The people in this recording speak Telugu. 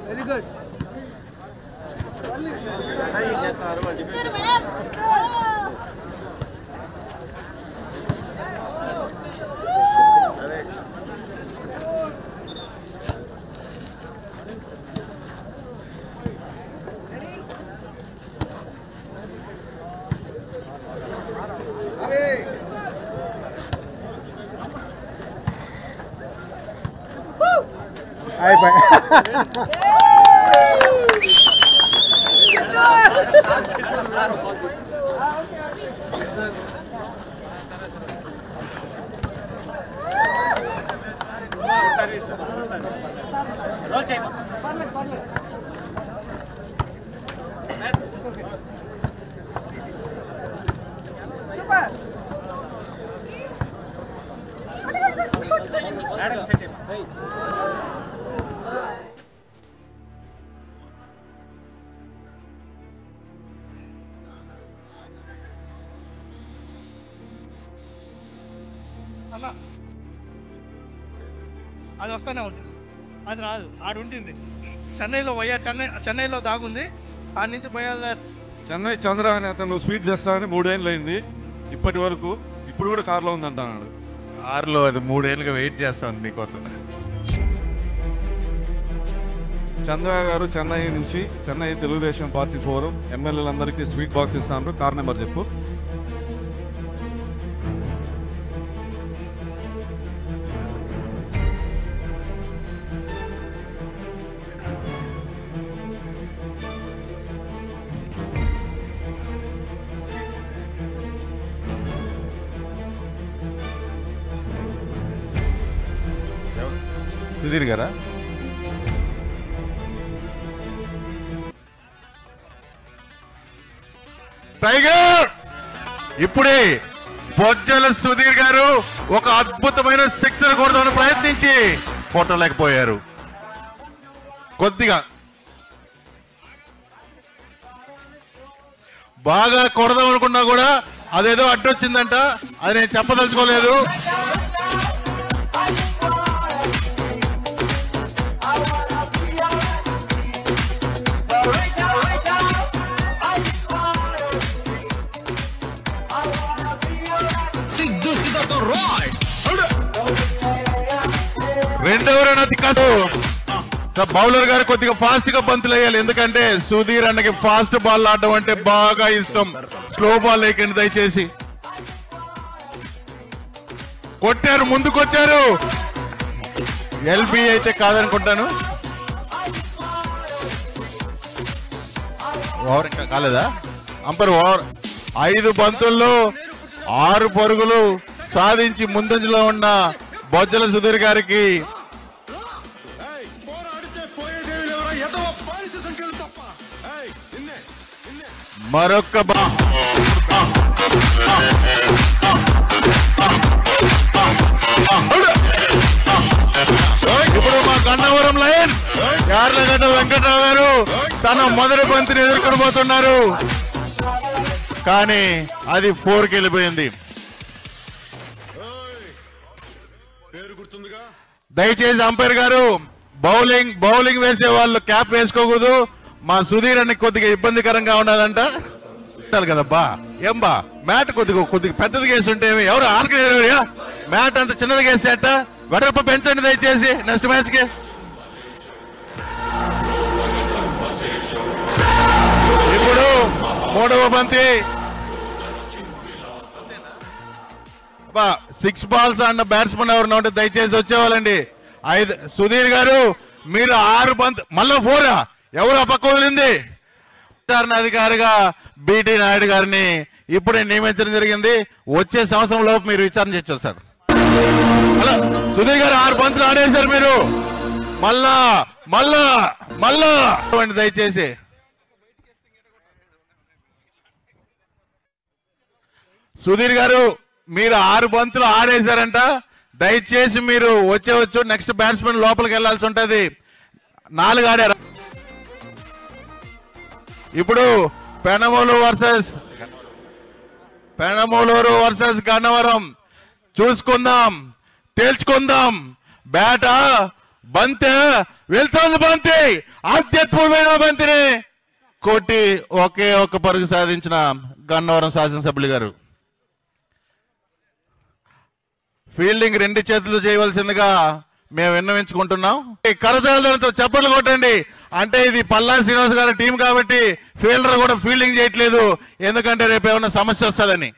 Very good. Hai Pak. Super. అలా అది వస్తూనే ఉంటుంది, అది రాదు. ఆడు ఉంటుంది చెన్నైలో పోయా, చెన్నైలో దాగుంది, ఆడి నుంచి పోయాలి. చెన్నై చంద్ర అని అతను స్పీడ్ చేస్తానని 3 ఏళ్ళు అయింది ఇప్పటి వరకు. ఇప్పుడు కూడా కార్లో ఉంది అంటున్నాడు. కారులో అది 3 ఏళ్ళుగా వెయిట్ చేస్తాను మీకోసం. చంద్ర గారు చెన్నై నుంచి, చెన్నై తెలుగుదేశం పార్టీ ఫోరం ఎమ్మెల్యేలందరికీ స్వీట్ బాక్స్ ఇస్తాను. కార్ నెంబర్ చెప్పు. సుధీర్ గారా? టైగర్ ఇప్పుడే బొజ్జల సుధీర్ గారు ఒక అద్భుతమైన సిక్సర్ కొడదామని ప్రయత్నించి కొట్టలేకపోయారు. కొద్దిగా బాగా కొడదాం అనుకున్నా కూడా అదేదో అడ్డొచ్చిందంట, అది నేను చెప్పదలుచుకోలేదు. రెండవ రన్ అది కాదు, బౌలర్ గారు కొద్దిగా ఫాస్ట్ గా బంతులు వేయాలి. ఎందుకంటే సుధీర్ అన్నకి ఫాస్ట్ బాల్ ఆడడం అంటే బాగా ఇష్టం. స్లో బాల్ లేకండి దయచేసి. కొట్టారు, ముందుకొచ్చారు. ఎల్బి అయితే కాదనుకుంటాను. ఓవర్ ఇంకా కాలేదా? Ampere over. 5 బంతుల్లో 6 పరుగులు సాధించి ముందంజలో ఉన్న బొజ్జల సుధీర్ గారికి మరొక్క ఇప్పుడు మా గన్నవరం లైన్ యార్లగడ్డ వెంకట్రావు గారు తన మొదటి బంతిని ఎదుర్కొని పోతున్నారు. కానీ అది 4కి వెళ్ళిపోయింది. దయచేసి అంపైర్ గారు బౌలింగ్ వేసే వాళ్ళు క్యాప్ వేసుకోకూడదు. మా సుధీర్ అని కొద్దిగా ఇబ్బందికరంగా ఉన్నదంట కదబ్బా. ఏం బా మ్యాట్ కొద్దిగా పెద్దది వేస్తుంటే ఎవరు ఆర్గనైజర్ మ్యాట్ అంత చిన్నది వేసేట వెడల్పు పెంచండి దయచేసి నెక్స్ట్ మ్యాచ్ కి. ఇప్పుడు 3వ బంతి 6 బాల్స్ అన్న బ్యాట్స్మెన్ ఎవరు ఉంటే దయచేసి వచ్చేవాళ్ళండి. 5 సుధీర్ గారు మీరు 6 బంత్ మళ్ళా 4 ఎవరు ఆ పక్క వదిలింది? విచారణ అధికారిగా బిటి నాయుడు గారిని ఇప్పుడే నియమించడం జరిగింది. వచ్చే సంవత్సరం లోపు మీరు విచారణ చేయొచ్చు సార్. అలా సుధీర్ గారు 6 బంతులు ఆడేశారు మీరు. మళ్ళా దయచేసి సుధీర్ గారు మీరు 6 బంతులు ఆడేశారంట. దయచేసి మీరు వచ్చేవచ్చు. నెక్స్ట్ బ్యాట్స్మెన్ లోపలికి వెళ్లాల్సి ఉంటది. 4 ఆడారు. ఇప్పుడు పెనమలూరు వర్సెస్ గన్నవరం చూసుకుందాం, తేల్చుకుందాం. బ్యాట బంతి వెళ్తుంది. బంతి అత్యద్భుతమైన బంతిని కొట్టి ఒకే ఒక్క పరుగు సాధించిన గన్నవరం శాసనసభ్యులు గారు. ఫీల్డింగ్ 2 చేతులు చేయవలసిందిగా మేము విన్నవించుకుంటున్నాం. కరతాళతో చప్పట్లు కొట్టండి. అంటే ఇది పల్లా శ్రీనివాస్ గారి టీం కాబట్టి ఫీల్డర్ కూడా ఫీల్డింగ్ చేయట్లేదు, ఎందుకంటే రేపు ఏమైనా సమస్య వస్తుందని.